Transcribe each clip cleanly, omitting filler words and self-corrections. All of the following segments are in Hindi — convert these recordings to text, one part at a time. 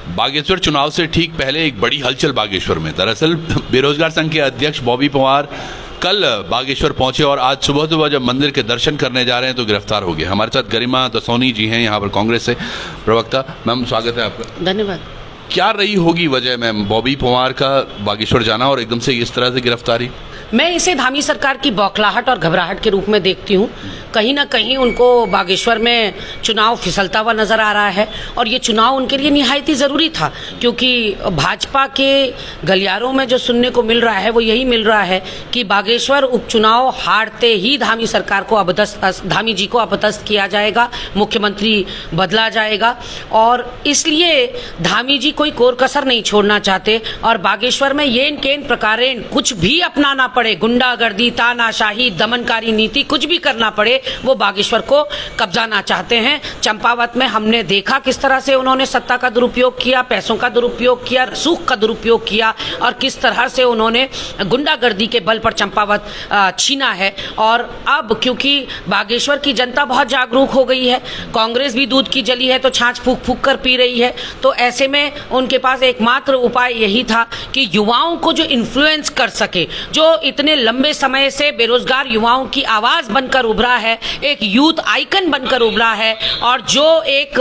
बागेश्वर चुनाव से ठीक पहले एक बड़ी हलचल बागेश्वर में। दरअसल बेरोजगार संघ के अध्यक्ष बॉबी पवार कल बागेश्वर पहुंचे और आज सुबह जब मंदिर के दर्शन करने जा रहे हैं तो गिरफ्तार हो गए। हमारे साथ गरिमा दसोनी जी हैं, यहाँ पर कांग्रेस से प्रवक्ता। मैम स्वागत है आपका। धन्यवाद। क्या रही होगी वजह मैम बॉबी पवार का बागेश्वर जाना और एकदम से इस तरह से गिरफ्तारी? मैं इसे धामी सरकार की बौखलाहट और घबराहट के रूप में देखती हूँ। कहीं ना कहीं उनको बागेश्वर में चुनाव फिसलता हुआ नजर आ रहा है और ये चुनाव उनके लिए निहायती ज़रूरी था, क्योंकि भाजपा के गलियारों में जो सुनने को मिल रहा है वो यही मिल रहा है कि बागेश्वर उपचुनाव हारते ही धामी सरकार को धामी जी को अपदस्थ किया जाएगा, मुख्यमंत्री बदला जाएगा। और इसलिए धामी जी कोई कोर कसर नहीं छोड़ना चाहते और बागेश्वर में येन केन प्रकारेण कुछ भी अपनाना पड़े, गुंडागर्दी, तानाशाही, दमनकारी नीति कुछ भी करना पड़े, वो बागेश्वर को कब्जाना चाहते हैं। चंपावत में हमने देखा किस तरह से उन्होंने सत्ता का दुरुपयोग किया, पैसों का दुरुपयोग किया, रसूख का दुरुपयोग किया और किस तरह से उन्होंने गुंडागर्दी के बल पर चंपावत छीना है। और अब क्योंकि बागेश्वर की जनता बहुत जागरूक हो गई है, कांग्रेस भी दूध की जली है तो छाछ फूक फूक कर पी रही है, तो ऐसे में उनके पास एकमात्र उपाय यही था कि युवाओं को जो इन्फ्लुएंस कर सके, जो इतने लंबे समय से बेरोजगार युवाओं की आवाज बनकर उभरा है, एक यूथ आइकन बनकर उभरा है और जो एक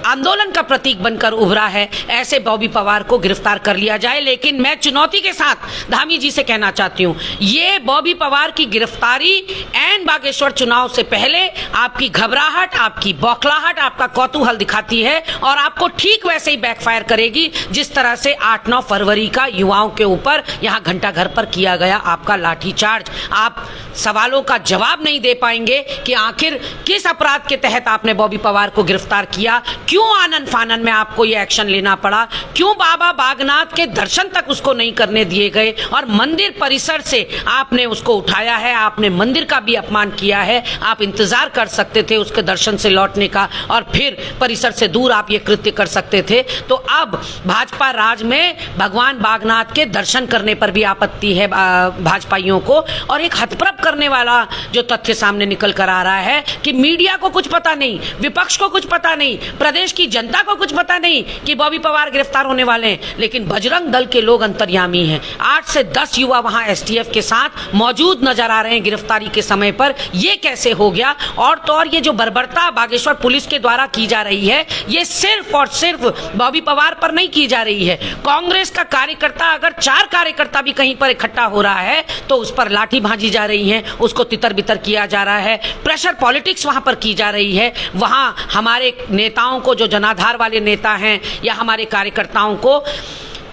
आंदोलन का प्रतीक बनकर उभरा है, ऐसे बॉबी पवार को गिरफ्तार कर लिया जाए। लेकिन मैं चुनौती के साथ धामी जी से कहना चाहती हूं, ये बॉबी पवार की गिरफ्तारी एंड बागेश्वर चुनाव से पहले आपकी घबराहट, आपकी बौखलाहट, आपका कौतूहल दिखाती है और आपको ठीक वैसे ही बैकफायर करेगी जिस तरह से 8-9 फरवरी का युवाओं के ऊपर यहां घंटा घर पर किया गया आपका लाठीचार्ज। आप सवालों का जवाब नहीं दे पाएंगे कि आखिर किस अपराध के तहत आपने बॉबी पवार को गिरफ्तार किया, क्यों आनन फानन में आपको यह एक्शन लेना पड़ा, क्यों बाबा बागनाथ के दर्शन तक उसको नहीं करने दिए गए और मंदिर परिसर से आपने उसको उठाया है, आपने मंदिर का भी अपमान किया है। आप इंतजार कर सकते थे उसके दर्शन से लौटने का और फिर परिसर से दूर आप ये कृत्य कर सकते थे। तो अब भाजपा राज में भगवान बागनाथ के दर्शन करने पर भी आपत्ति है भाजपाइयों को। और एक हतप्रभ करने वाला जो तथ्य सामने निकल कर आ रहा है कि मीडिया को कुछ पता नहीं, विपक्ष को कुछ पता नहीं, प्रदेश की जनता को कुछ पता नहीं कि बॉबी पवार गिरफ्तार होने वाले हैं, लेकिन बजरंग दल के लोग अंतर्यामी हैं। 8 से 10 युवा वहां एसटीएफ के साथ मौजूद नजर आ रहे हैं गिरफ्तारी के समय पर। ये कैसे हो गया? और तो और ये जो बर्बरता बागेश्वर पुलिस के द्वारा की जा रही है, ये सिर्फ और सिर्फ बॉबी पवार पर नहीं की जा रही है। कांग्रेस का कार्यकर्ता अगर 4 कार्यकर्ता भी कहीं पर इकट्ठा हो रहा है तो उस पर लाठी भांजी जा रही है, उसको तितर बितर किया जा रहा है, प्रेशर पॉलिटिक्स वहां पर की जा रही है। वहां हमारे नेताओं को, जो जनाधार वाले नेता हैं या हमारे कार्यकर्ताओं को,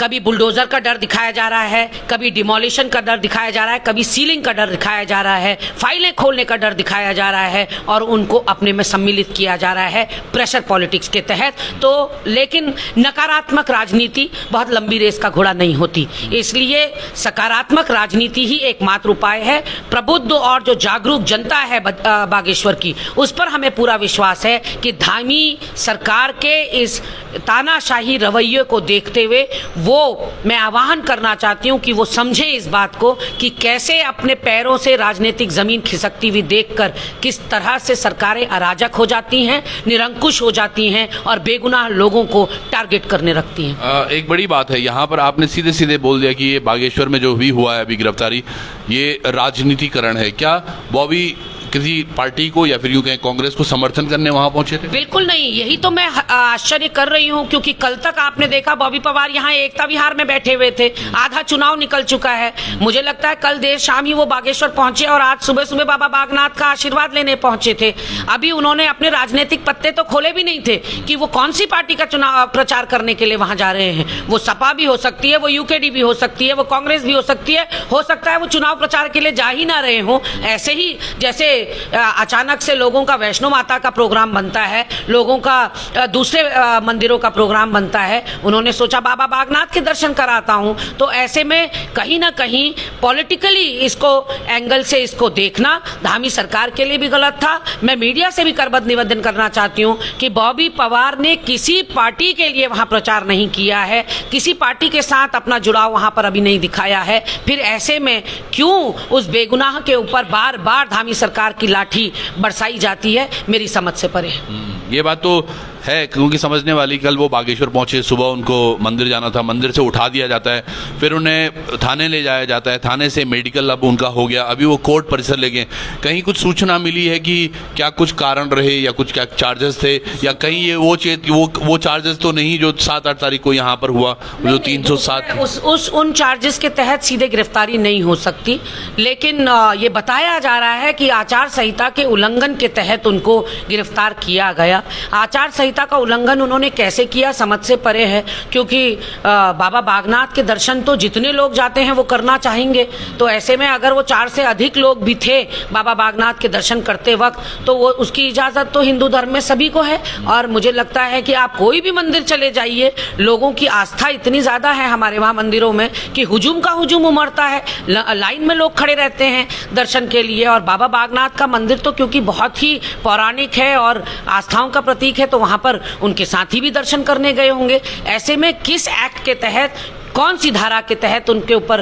कभी बुलडोजर का डर दिखाया जा रहा है, कभी डिमोलिशन का डर दिखाया जा रहा है, कभी सीलिंग का डर दिखाया जा रहा है, फाइलें खोलने का डर दिखाया जा रहा है और उनको अपने में सम्मिलित किया जा रहा है प्रेशर पॉलिटिक्स के तहत। तो लेकिन नकारात्मक राजनीति बहुत लंबी रेस का घोड़ा नहीं होती, इसलिए सकारात्मक राजनीति ही एकमात्र उपाय है। प्रबुद्ध और जो जागरूक जनता है बागेश्वर की, उस पर हमें पूरा विश्वास है कि धामी सरकार के इस तानाशाही रवैये को देखते हुए मैं आह्वान करना चाहती हूं कि वो समझे इस बात को कि कैसे अपने पैरों से राजनीतिक जमीन खिसकती हुई देखकर किस तरह से सरकारें अराजक हो जाती हैं, निरंकुश हो जाती हैं और बेगुनाह लोगों को टारगेट करने रखती हैं। एक बड़ी बात है, यहाँ पर आपने सीधे सीधे बोल दिया कि ये बागेश्वर में जो भी हुआ है अभी गिरफ्तारी, ये राजनीतिकरण है। क्या बॉबी किसी पार्टी को या फिर यूं कहें कांग्रेस को समर्थन करने वहां पहुंचे थे? बिल्कुल नहीं, यही तो मैं आश्चर्य कर रही हूं, क्योंकि कल तक आपने देखा बॉबी पवार यहां एकता विहार में बैठे हुए थे, आधा चुनाव निकल चुका है। मुझे लगता है कल देर शाम ही वो बागेश्वर पहुंचे और आज सुबह सुबह बाबा बागनाथ का आशीर्वाद लेने पहुंचे थे। अभी उन्होंने अपने राजनीतिक पत्ते तो खोले भी नहीं थे कि वो कौन सी पार्टी का चुनाव प्रचार करने के लिए वहां जा रहे हैं। वो सपा भी हो सकती है, वो यूकेडी भी हो सकती है, वो कांग्रेस भी हो सकती है, हो सकता है वो चुनाव प्रचार के लिए जा ही ना रहे हों। ऐसे ही जैसे अचानक से लोगों का वैष्णो माता का प्रोग्राम बनता है, लोगों का दूसरे मंदिरों का प्रोग्राम बनता है, उन्होंने सोचा बाबा बागनाथ के दर्शन कराता हूं। तो ऐसे में कहीं ना कहीं पॉलिटिकली इसको एंगल से इसको देखना धामी सरकार के लिए भी गलत था। मैं मीडिया से भी करबद्ध निवेदन करना चाहती हूं कि बॉबी पवार ने किसी पार्टी के लिए वहां प्रचार नहीं किया है, किसी पार्टी के साथ अपना जुड़ाव वहां पर अभी नहीं दिखाया है। फिर ऐसे में क्यों उस बेगुनाह के ऊपर बार बार धामी सरकार की लाठी बरसाई जाती है, मेरी समझ से परे है। ये बात तो है, क्योंकि समझने वाली, कल वो बागेश्वर पहुंचे, सुबह उनको मंदिर जाना था, मंदिर से उठा दिया जाता है, फिर उन्हें थाने ले जाया जाता है, थाने से मेडिकल अब उनका हो गया, अभी वो कोर्ट परिसर ले गए। कहीं कुछ सूचना मिली है कि क्या कुछ कारण रहे या कुछ क्या चार्जेस थे, या कहीं ये वो चार्जेस तो नहीं जो 7-8 तारीख को यहाँ पर हुआ, जो 307 उन चार्जेस के तहत सीधे गिरफ्तारी नहीं हो सकती, लेकिन ये बताया जा रहा है कि आचार संहिता के उल्लंघन के तहत उनको गिरफ्तार किया गया। आचार संहिता का उल्लंघन उन्होंने कैसे किया समझ से परे है, क्योंकि बाबा बागनाथ के दर्शन तो जितने लोग जाते हैं वो करना चाहेंगे, तो ऐसे में अगर वो 4 से अधिक लोग भी थे बाबा बागनाथ के दर्शन करते वक्त, तो वो उसकी इजाजत तो हिंदू धर्म में सभी को है। और मुझे लगता है कि आप कोई भी मंदिर चले जाइए, लोगों की आस्था इतनी ज्यादा है हमारे वहाँ मंदिरों में कि हुजूम का हुजूम उमड़ता है, लाइन में लोग खड़े रहते हैं दर्शन के लिए। और बाबा बागनाथ का मंदिर तो क्योंकि बहुत ही पौराणिक है और आस्थाओं का प्रतीक है, तो वहां पर उनके साथी भी दर्शन करने गए होंगे। ऐसे में किस एक्ट के तहत, कौन सी धारा के तहत उनके ऊपर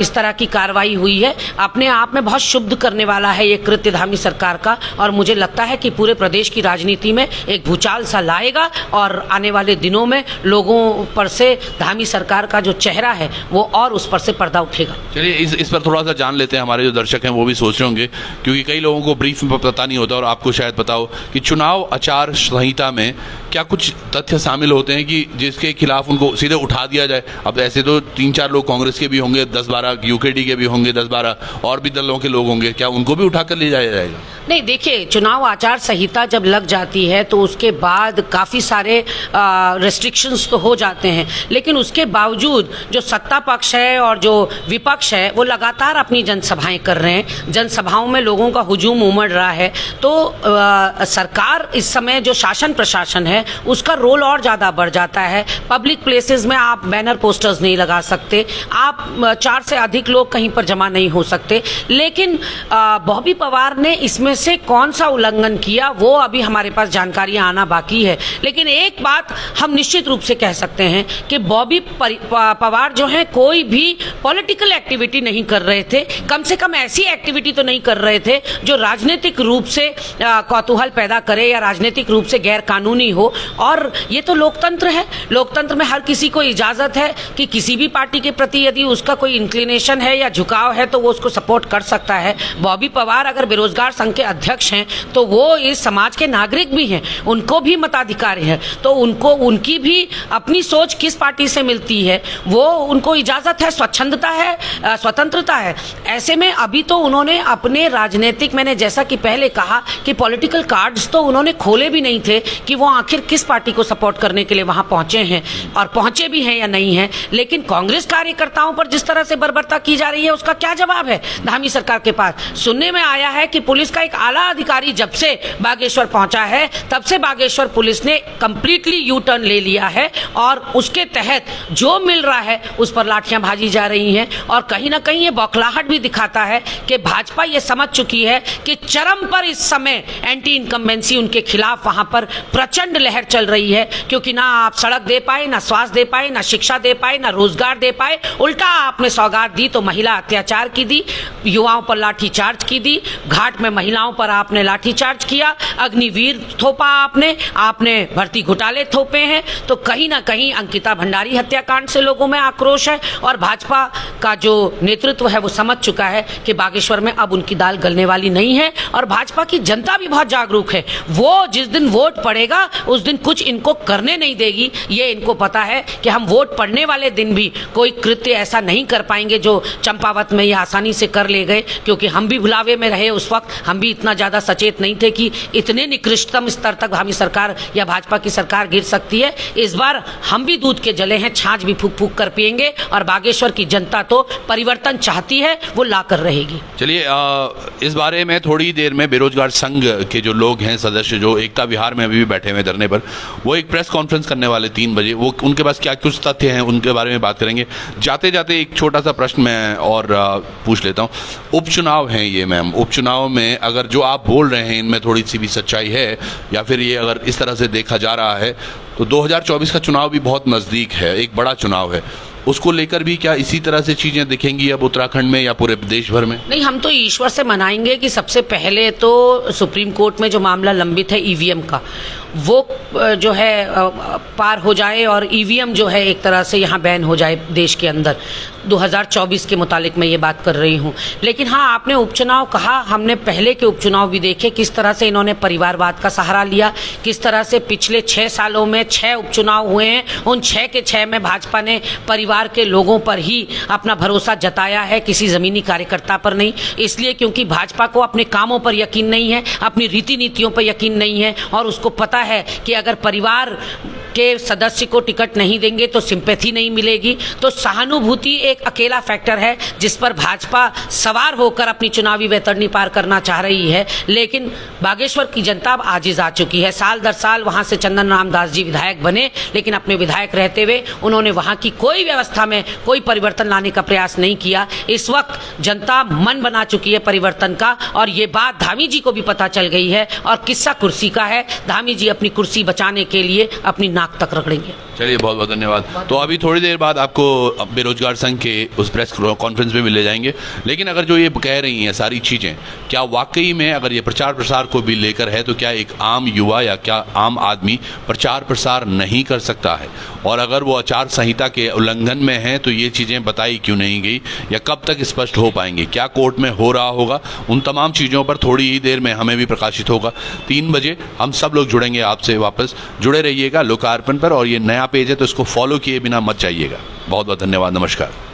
इस तरह की कार्रवाई हुई है, अपने आप में बहुत शुद्ध करने वाला है ये कृत्य धामी सरकार का। और मुझे लगता है कि पूरे प्रदेश की राजनीति में एक भूचाल सा लाएगा और आने वाले दिनों में लोगों पर से धामी सरकार का जो चेहरा है वो और उस पर से पर्दा उठेगा। चलिए इस पर थोड़ा सा जान लेते हैं, हमारे जो दर्शक हैं वो भी सोच रहे होंगे, क्योंकि कई लोगों को ब्रीफ में पता नहीं होता और आपको शायद पता हो कि चुनाव आचार संहिता में क्या कुछ तथ्य शामिल होते हैं कि जिसके खिलाफ उनको सीधे उठा दिया जाए। अब ऐसे तो 3-4 लोग कांग्रेस के भी होंगे, 10-12 यूकेडी के भी होंगे, 10-12 और भी दलों के लोग होंगे, क्या उनको भी उठाकर ले जाया जाएगा? नहीं, देखिए, चुनाव आचार संहिता जब लग जाती है तो उसके बाद काफ़ी सारे रेस्ट्रिक्शंस तो हो जाते हैं, लेकिन उसके बावजूद जो सत्ता पक्ष है और जो विपक्ष है वो लगातार अपनी जनसभाएं कर रहे हैं, जनसभाओं में लोगों का हुजूम उमड़ रहा है। तो सरकार इस समय जो शासन प्रशासन है उसका रोल और ज़्यादा बढ़ जाता है। पब्लिक प्लेसेस में आप बैनर पोस्टर्स नहीं लगा सकते, आप 4 से अधिक लोग कहीं पर जमा नहीं हो सकते। लेकिन बॉबी पवार ने इसमें से कौन सा उल्लंघन किया वो अभी हमारे पास जानकारियां आना बाकी है। लेकिन एक बात हम निश्चित रूप से कह सकते हैं कि बॉबी पवार जो है कोई भी पॉलिटिकल एक्टिविटी नहीं कर रहे थे, कम से कम ऐसी एक्टिविटी तो नहीं कर रहे थे जो राजनीतिक रूप से कौतूहल पैदा करे या राजनीतिक रूप से गैर कानूनी हो। और ये तो लोकतंत्र है, लोकतंत्र में हर किसी को इजाजत है कि किसी भी पार्टी के प्रति यदि उसका कोई इंक्लिनेशन है या झुकाव है तो वो उसको सपोर्ट कर सकता है। बॉबी पवार अगर बेरोजगार संघ के अध्यक्ष हैं तो वो इस समाज के नागरिक भी हैं, उनको भी मताधिकार है, तो उनको उनकी भी अपनी सोच किस पार्टी से मिलती है वो उनको इजाजत है, स्वच्छंदता है, स्वतंत्रता है। ऐसे में अभी तो उन्होंने अपने राजनीतिक, मैंने जैसा कि पहले कहा कि पॉलिटिकल कार्ड्स तो उन्होंने खोले भी नहीं थे कि वो आखिर किस पार्टी को सपोर्ट करने के लिए वहां पहुंचे हैं और पहुंचे भी हैं या नहीं है। लेकिन कांग्रेस कार्यकर्ताओं पर जिस तरह से बर्बरता की जा रही है उसका क्या जवाब है धामी सरकार के पास? सुनने में आया है कि पुलिस का एक आला अधिकारी जब से बागेश्वर पहुंचा है तब से बागेश्वर पुलिस ने कंप्लीटली यू टर्न ले लिया है और उसके तहत जो मिल रहा है उस पर लाठियां भाजी जा रही हैं। और कहीं ना कहीं ये बौखलाहट भी दिखाता है कि भाजपा ये समझ चुकी है कि चरम पर इस समय एंटी इनकम्बेंसी उनके खिलाफ वहां पर प्रचंड लहर चल रही है, क्योंकि ना आप सड़क दे पाए, ना स्वास्थ्य दे पाए, ना शिक्षा दे पाए, ना रोजगार दे पाए। उल्टा आपने सौगात दी तो महिला अत्याचार की दी, युवाओं पर लाठीचार्ज की दी, घाट में महिलाओं पर आपने लाठीचार्ज किया, अग्निवीर थोपा आपने भर्ती घोटाले थोपे हैं। तो कहीं ना कहीं अंकिता भंडारी हत्याकांड से लोगों में आक्रोश है और भाजपा का जो नेतृत्व है वो समझ चुका है कि बागेश्वर में अब उनकी दाल गलने वाली नहीं है। और भाजपा की जनता भी बहुत जागरूक है, वो जिस दिन वोट पड़ेगा उस दिन कुछ इनको करने नहीं देगी। ये इनको पता है कि हम वोट पड़ने वाले दिन भी कोई कृत्य ऐसा नहीं कर पाएंगे जो चंपावत में ये आसानी से कर ले गए, क्योंकि हम भी भुलावे में रहे उस वक्त, हम भी इतना ज्यादा सचेत नहीं थे कि इतने निकृष्टतम स्तर तक धामी सरकार या भाजपा की सरकार गिर सकती है। इस बार हम भी दूध के जले हैं, छाछ भी फूक फूक कर पिएंगे और बागेश्वर की जनता तो परिवर्तन चाहती है, वो ला कर रहेगी। चलिए इस बारे में थोड़ी देर में बेरोजगार संघ के जो लोग हैं सदस्य जो एकता विहार में अभी भी बैठे हुए धरने पर, वो एक प्रेस कॉन्फ्रेंस करने वाले 3 बजे, वो उनके पास क्या कुछ तथ्य हैं उनके बारे में बात करेंगे। जाते जाते एक छोटा सा प्रश्न मैं और पूछ लेता हूँ, उपचुनाव हैं ये मैम, उपचुनाव में अगर जो आप बोल रहे हैं इनमें थोड़ी सी भी सच्चाई है या फिर ये अगर इस तरह से देखा जा रहा है तो 2024 का चुनाव भी बहुत नज़दीक है, एक बड़ा चुनाव है, उसको लेकर भी क्या इसी तरह से चीजें दिखेंगी अब उत्तराखंड में या पूरे देश भर में? नहीं, हम तो ईश्वर से मनाएंगे कि सबसे पहले तो सुप्रीम कोर्ट में जो मामला लंबित है ईवीएम का, वो जो है पार हो जाए और ईवीएम जो है एक तरह से यहाँ बैन हो जाए देश के अंदर। 2024 के मुतालिक मैं ये बात कर रही हूँ। लेकिन हाँ, आपने उपचुनाव कहा, हमने पहले के उपचुनाव भी देखे किस तरह से इन्होंने परिवारवाद का सहारा लिया, किस तरह से पिछले 6 सालों में 6 उपचुनाव हुए हैं, उन 6 के 6 में भाजपा ने परिवार के लोगों पर ही अपना भरोसा जताया है, किसी ज़मीनी कार्यकर्ता पर नहीं। इसलिए क्योंकि भाजपा को अपने कामों पर यकीन नहीं है, अपनी रीति नीतियों पर यकीन नहीं है, और उसको पता है कि अगर परिवार के सदस्य को टिकट नहीं देंगे तो सिंपैथी नहीं मिलेगी। तो सहानुभूति एक अकेला फैक्टर है जिस पर भाजपा सवार होकर अपनी चुनावी वैतरणी पार करना चाह रही है। लेकिन बागेश्वर की जनता अब आजिज आ चुकी है। साल दर साल वहां से चंदन रामदास जी विधायक बने, लेकिन अपने विधायक रहते हुए उन्होंने वहां की कोई व्यवस्था में कोई परिवर्तन लाने का प्रयास नहीं किया। इस वक्त जनता मन बना चुकी है परिवर्तन का, और ये बात धामी जी को भी पता चल गई है। और किस्सा कुर्सी का है, धामी जी अपनी कुर्सी बचाने के लिए अपनी नाक तक रगड़ेंगे। चलिए, बहुत बहुत धन्यवाद। तो अभी थोड़ी देर बाद आपको बेरोजगार संघ के उस प्रेस कॉन्फ्रेंस में भी ले जाएंगे। लेकिन अगर जो ये कह रही हैं सारी चीज़ें, क्या वाकई में अगर ये प्रचार प्रसार को भी लेकर है, तो क्या एक आम युवा या क्या आम आदमी प्रचार प्रसार नहीं कर सकता है? और अगर वो आचार संहिता के उल्लंघन में है तो ये चीज़ें बताई क्यों नहीं गई, या कब तक स्पष्ट हो पाएंगे? क्या कोर्ट में हो रहा होगा? उन तमाम चीज़ों पर थोड़ी ही देर में हमें भी प्रकाशित होगा। 3 बजे हम सब लोग जुड़ेंगे आपसे वापस। जुड़े रहिएगा लोकार्पण पर, और ये नया पेज है तो इसको फॉलो किए बिना मत जाइएगा। बहुत बहुत धन्यवाद। नमस्कार।